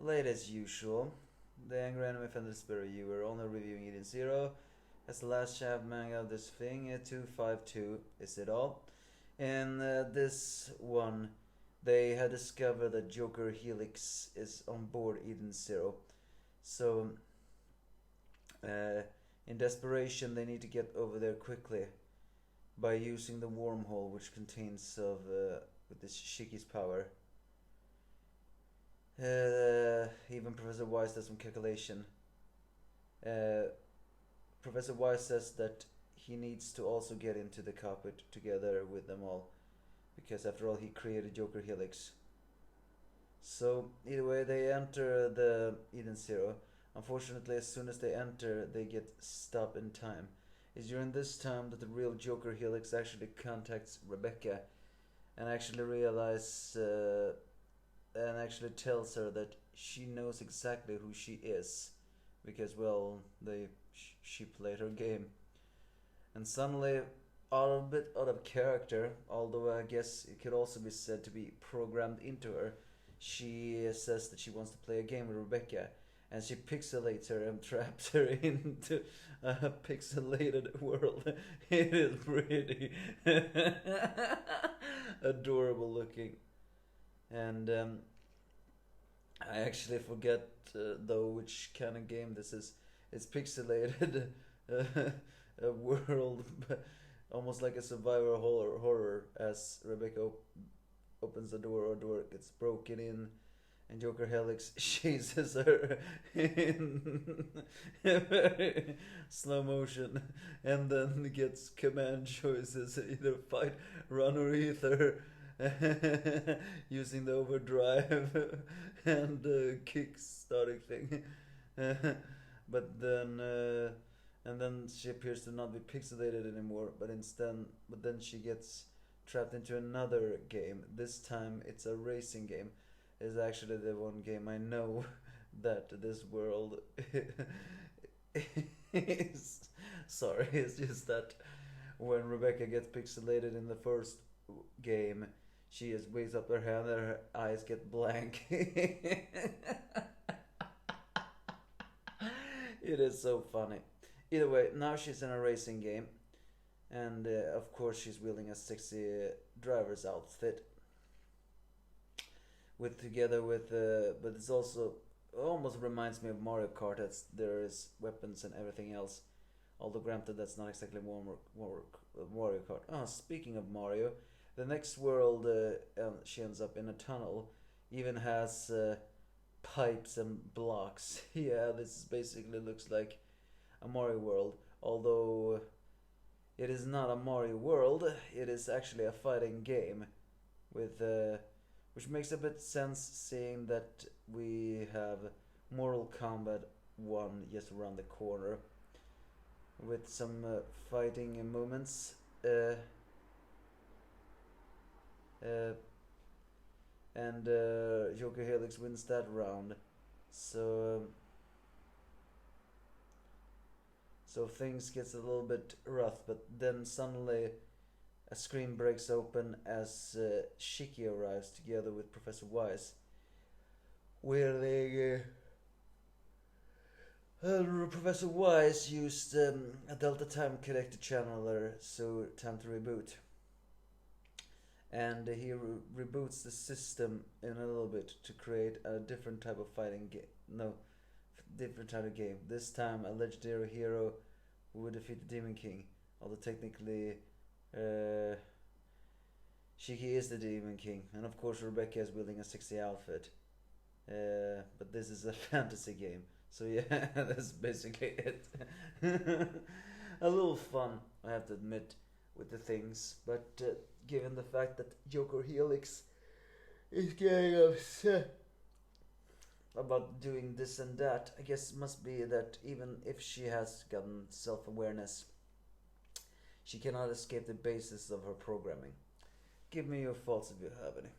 Late as usual. The angry anime fan spirit. You were only reviewing Eden Zero. As the last chapter manga of this thing, 252 is it all. In this one, they had discovered that Joker Helix is on board Eden Zero. So, in desperation, they need to get over there quickly by using the wormhole, which contains with this Shiki's power. Even Professor Wise does some calculation. Professor Wise says that he needs to also get into the cockpit together with them all, because after all he created Joker Helix. So either way, they enter the Eden Zero. Unfortunately, as soon as they enter, they get stopped in time. It's during this time that the real Joker Helix actually contacts Rebecca and actually tells her that she knows exactly who she is, because well, she played her game. And suddenly, a bit out of character, although I guess it could also be said to be programmed into her, she says that she wants to play a game with Rebecca, and she pixelates her and traps her into a pixelated world. It is pretty adorable looking. And I actually forget though which kind of game this is. It's pixelated a world, almost like a survivor horror, as Rebecca opens the door, or door gets broken in, and Joker Helix chases her in very slow motion, and then gets command choices: either fight, run, or ether. Using the overdrive and kick starting thing. But then she appears to not be pixelated anymore, but then she gets trapped into another game. This time it's a racing game. It's actually the one game I know that this world is. Sorry, it's just that when Rebecca gets pixelated in the first game, she just wakes up her hand and her eyes get blank. It is so funny. Either way, now she's in a racing game, and of course she's wielding a sexy driver's outfit. But it's also almost reminds me of Mario Kart. There is weapons and everything else. Although granted, that's not exactly Mario Kart. Oh, speaking of Mario, the next world, she ends up in a tunnel, even has pipes and blocks. Yeah, this basically looks like a Mario world, although it is not a Mario world. It is actually a fighting game, with which makes a bit sense, seeing that we have Mortal Kombat 1 just around the corner, with some fighting moments. And Joker Helix wins that round. So things gets a little bit rough, but then suddenly a screen breaks open as Shiki arrives together with Professor Wise, where Professor Wise used a Delta Time Connector channeler, so time to reboot. And he reboots the system in a little bit to create a different type of fighting game. No, different type of game. This time a legendary hero who would defeat the Demon King. Although technically, Shiki is the Demon King, and of course Rebecca is wielding a sexy outfit. But this is a fantasy game, so yeah, that's basically it. A little fun, I have to admit, with the things, but given the fact that Joker Helix is getting upset about doing this and that, I guess it must be that even if she has gotten self-awareness, she cannot escape the basis of her programming. Give me your thoughts if you have any.